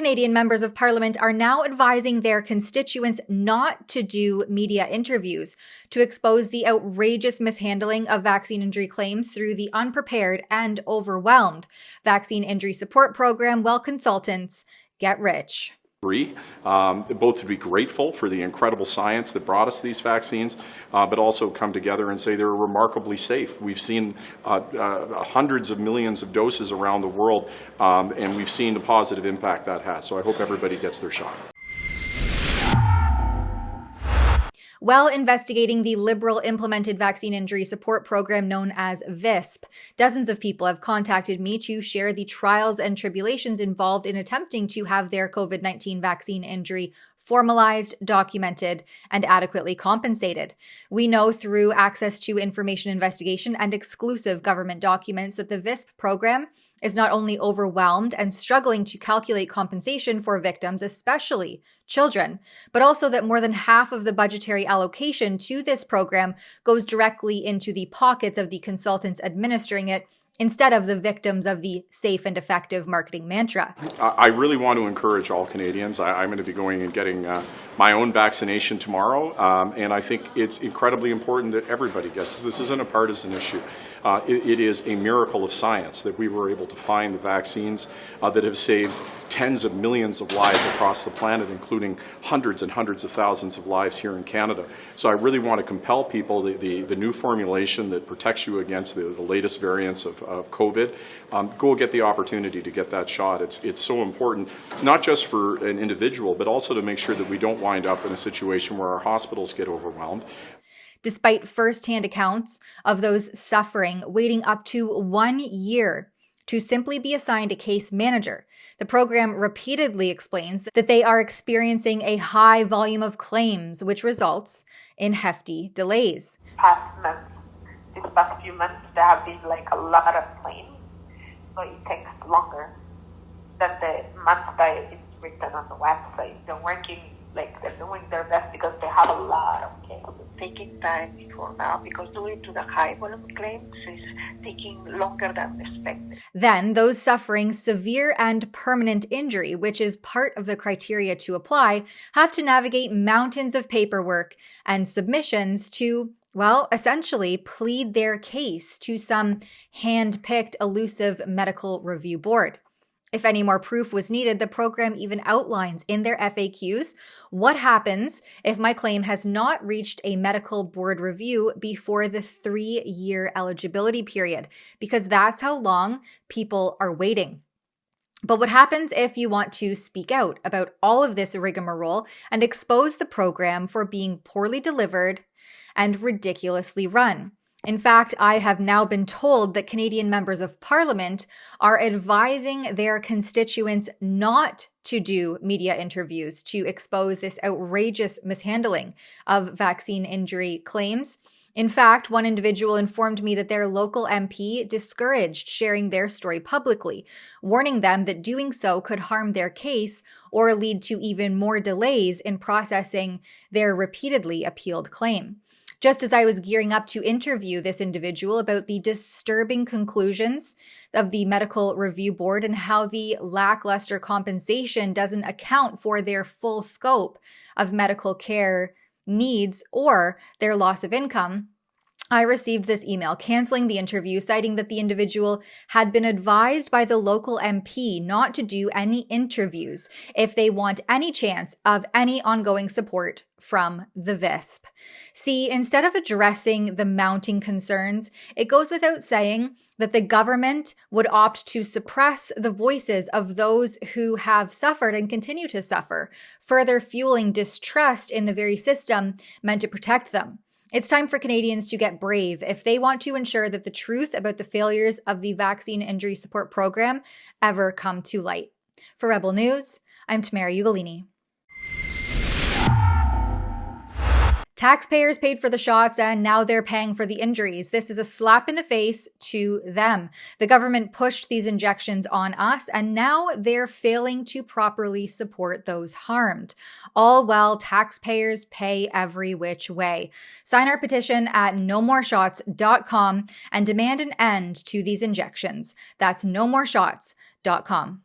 Canadian members of parliament are now advising their constituents not to do media interviews to expose the outrageous mishandling of vaccine injury claims through the unprepared and overwhelmed vaccine injury support program while consultants get rich. Both to be grateful for the incredible science that brought us these vaccines, but also come together and say they're remarkably safe. We've seen hundreds of millions of doses around the world, and we've seen the positive impact that has. So I hope everybody gets their shot. While investigating the Liberal-implemented vaccine injury support program known as VISP, dozens of people have contacted me to share the trials and tribulations involved in attempting to have their COVID-19 vaccine injury formalized, documented, and adequately compensated. We know through access to information investigation and exclusive government documents that the VISP program is not only overwhelmed and struggling to calculate compensation for victims, especially children, but also that more than half of the budgetary allocation to this program goes directly into the pockets of the consultants administering it, instead of the victims of the safe and effective marketing mantra. I really want to encourage all Canadians. I'm going to be going and getting my own vaccination tomorrow, and I think it's incredibly important that everybody gets this. This isn't a partisan issue. It is a miracle of science that we were able to find the vaccines that have saved tens of millions of lives across the planet, including hundreds and hundreds of thousands of lives here in Canada. So I really want to compel people, the new formulation that protects you against the latest variants of COVID, go get the opportunity to get that shot. It's so important, not just for an individual, but also to make sure that we don't wind up in a situation where our hospitals get overwhelmed. Despite firsthand accounts of those suffering waiting up to 1 year to simply be assigned a case manager, the program repeatedly explains that they are experiencing a high volume of claims, which results in hefty delays. These past few months, there have been a lot of claims, so it takes longer than the months that it's written on the website. They're working, they're doing their best because they have a lot of cases. Taking time before now because due to the high volume claims is taking longer than expected. Then those suffering severe and permanent injury, which is part of the criteria to apply, have to navigate mountains of paperwork and submissions to, well, essentially plead their case to some hand-picked elusive medical review board. If any more proof was needed, the program even outlines in their FAQs what happens if my claim has not reached a medical board review before the 3-year eligibility period, because that's how long people are waiting. But what happens if you want to speak out about all of this rigmarole and expose the program for being poorly delivered and ridiculously run? In fact, I have now been told that Canadian members of parliament are advising their constituents not to do media interviews to expose this outrageous mishandling of vaccine injury claims. In fact, one individual informed me that their local MP discouraged sharing their story publicly, warning them that doing so could harm their case or lead to even more delays in processing their repeatedly appealed claim. Just as I was gearing up to interview this individual about the disturbing conclusions of the medical review board and how the lackluster compensation doesn't account for their full scope of medical care needs or their loss of income, I received this email canceling the interview, citing that the individual had been advised by the local MP not to do any interviews if they want any chance of any ongoing support from the VISP. See, instead of addressing the mounting concerns, it goes without saying that the government would opt to suppress the voices of those who have suffered and continue to suffer, further fueling distrust in the very system meant to protect them. It's time for Canadians to get brave if they want to ensure that the truth about the failures of the vaccine injury support program ever come to light. For Rebel News, I'm Tamara Ugolini. Taxpayers paid for the shots and now they're paying for the injuries. This is a slap in the face to them. The government pushed these injections on us and now they're failing to properly support those harmed. All while taxpayers pay every which way. Sign our petition at nomoreshots.com and demand an end to these injections. That's nomoreshots.com.